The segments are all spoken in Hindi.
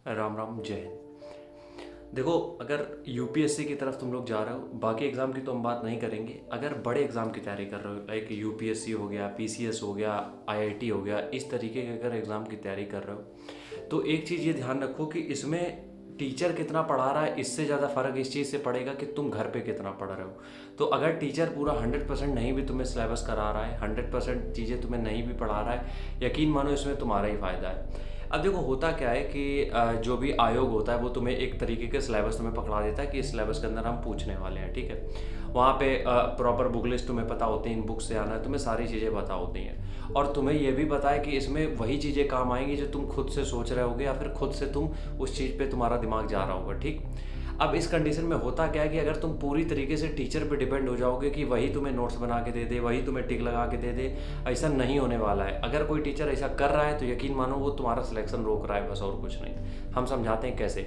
राम राम, जय हिंद। देखो, अगर यूपीएससी की तरफ तुम लोग जा रहे हो, बाकी एग्ज़ाम की तो हम बात नहीं करेंगे। अगर बड़े एग्ज़ाम की तैयारी कर रहे हो, लाइक यूपीएससी हो गया, पीसीएस हो गया, आईआईटी हो गया, इस तरीके के अगर एग्ज़ाम की तैयारी कर रहे हो, तो एक चीज़ ये ध्यान रखो कि इसमें टीचर कितना पढ़ा रहा है, इससे ज़्यादा फ़र्क इस चीज़ से पड़ेगा कि तुम घर पे कितना पढ़ रहे हो। तो अगर टीचर पूरा 100% नहीं भी तुम्हें सिलेबस करा रहा है, 100% चीज़ें तुम्हें नहीं भी पढ़ा रहा है, यकीन मानो इसमें तुम्हारा ही फ़ायदा है। अब देखो, होता क्या है कि जो भी आयोग होता है वो तुम्हें एक तरीके के सिलेबस तुम्हें पकड़ा देता है कि इस सिलेबस के अंदर हम पूछने वाले हैं, ठीक है। वहाँ पे प्रॉपर बुक लिस्ट तुम्हें पता होती है, इन बुक से आना है, तुम्हें सारी चीज़ें पता होती हैं, और तुम्हें ये भी पता है कि इसमें वही चीज़ें काम आएंगी जो तुम खुद से सोच रहे होगे या फिर खुद से तुम उस चीज़ पे तुम्हारा दिमाग जा रहा होगा, ठीक। अब इस कंडीशन में होता क्या है कि अगर तुम पूरी तरीके से टीचर पे डिपेंड हो जाओगे कि वही तुम्हें नोट्स बना के दे दे, वही तुम्हें टिक लगा के दे दे, ऐसा नहीं होने वाला है। अगर कोई टीचर ऐसा कर रहा है तो यकीन मानो वो तुम्हारा सिलेक्शन रोक रहा है, बस और कुछ नहीं। हम समझाते हैं कैसे।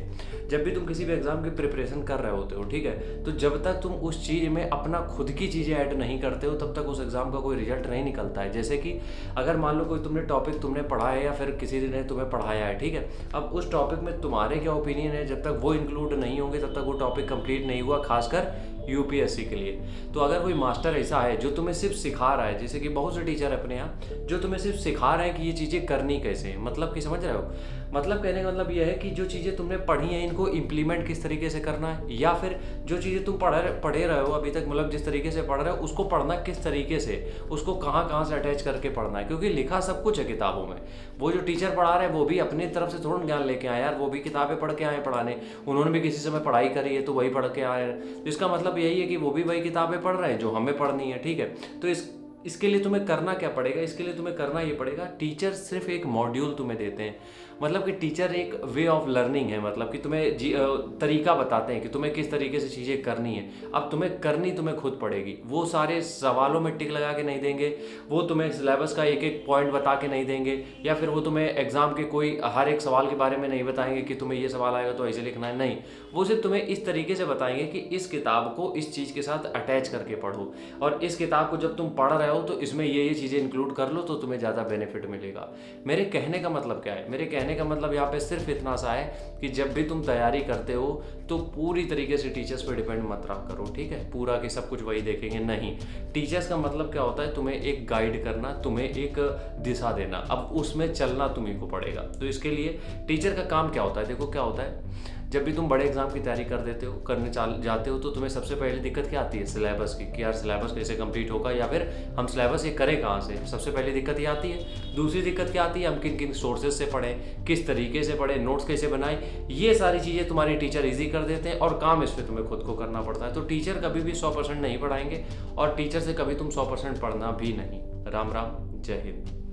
जब भी तुम किसी भी एग्ज़ाम की प्रिपरेशन कर रहे होते हो, ठीक है, तो जब तक तुम उस चीज़ में अपना खुद की चीज़ें ऐड नहीं करते हो तब तक उस एग्ज़ाम का कोई रिजल्ट नहीं निकलता है। जैसे कि अगर मान लो कोई तुमने टॉपिक तुमने पढ़ा है या फिर किसी ने तुम्हें पढ़ाया है, ठीक है, अब उस टॉपिक में तुम्हारे क्या ओपिनियन है, जब तक वो इंक्लूड नहीं होंगे तब तक वो टॉपिक कंप्लीट नहीं हुआ, खासकर यूपीएससी के लिए। तो अगर कोई मास्टर ऐसा है जो तुम्हें सिर्फ सिखा रहा है, जैसे कि बहुत से टीचर अपने यहाँ जो तुम्हें सिर्फ सिखा रहे हैं कि ये चीज़ें करनी कैसे हैं, मतलब कि समझ रहे हो, मतलब कहने का मतलब ये है कि जो चीज़ें तुमने पढ़ी हैं इनको इम्प्लीमेंट किस तरीके से करना है, या फिर जो चीज़ें तुम पढ़े रहे हो अभी तक, मतलब जिस तरीके से पढ़ रहे हो उसको पढ़ना किस तरीके से, उसको कहाँ कहाँ से अटैच करके पढ़ना है। क्योंकि लिखा सब कुछ है किताबों में, वो जो टीचर पढ़ा रहे हैं वो भी अपनी तरफ से थोड़ा ज्ञान लेके आए यार, वो भी किताबें पढ़ के आए पढ़ाने, उन्होंने भी किसी समय पढ़ाई करी है तो वही पढ़ के आए। तो इसका मतलब यही है कि वो भी वही किताबें पढ़ रहे हैं जो हमें पढ़नी है, ठीक है। तो इसके लिए तुम्हें करना क्या पड़ेगा, इसके लिए तुम्हें करना ये पड़ेगा, टीचर सिर्फ एक मॉड्यूल तुम्हें देते हैं, मतलब कि टीचर एक वे ऑफ लर्निंग है, मतलब कि तुम्हें तरीका बताते हैं कि तुम्हें किस तरीके से चीज़ें करनी है। अब तुम्हें खुद पड़ेगी, वो सारे सवालों में टिक लगा के नहीं देंगे, वो तुम्हें सिलेबस का एक एक पॉइंट बता के नहीं देंगे, या फिर वो तुम्हें एग्जाम के कोई हर एक सवाल के बारे में नहीं बताएंगे कि तुम्हें ये सवाल आएगा तो ऐसे लिखना है, नहीं। वो सिर्फ तुम्हें इस तरीके से बताएंगे कि इस किताब को इस चीज़ के साथ अटैच करके पढ़ो, और इस किताब को जब तुम पढ़ रहे हो तो इसमें ये चीज़ें इंक्लूड कर लो तो तुम्हें ज़्यादा बेनिफिट मिलेगा। मेरे कहने का मतलब क्या है, मेरे कहने का मतलब यहाँ पे सिर्फ इतना सा है कि जब भी तुम तैयारी करते हो तो पूरी तरीके से टीचर्स पे डिपेंड मत रहा करो, ठीक है, पूरा कि सब कुछ वही देखेंगे, नहीं। टीचर्स का मतलब क्या होता है, तुम्हें एक गाइड करना, तुम्हें एक दिशा देना, अब उसमें चलना तुम्ही को पड़ेगा। तो इसके लिए टीचर का काम क्या होता है, देखो क्या होता है, जब भी तुम बड़े एग्जाम की तैयारी करने जाते हो तो तुम्हें सबसे पहले दिक्कत क्या आती है, सिलेबस की, कि यार सिलेबस कैसे कंप्लीट होगा, या फिर हम सिलेबस ये करें कहाँ से, सबसे पहले दिक्कत ये आती है। दूसरी दिक्कत क्या आती है, हम किन किन सोर्सेज से पढ़ें, किस तरीके से पढ़ें, नोट्स कैसे बनाएं, ये सारी चीज़ें तुम्हारी टीचर ईजी कर देते हैं, और काम इस पर तुम्हें खुद को करना पड़ता है। तो टीचर कभी भी 100% नहीं पढ़ाएंगे, और टीचर से कभी तुम 100% पढ़ना भी नहीं। राम राम, जय हिंद।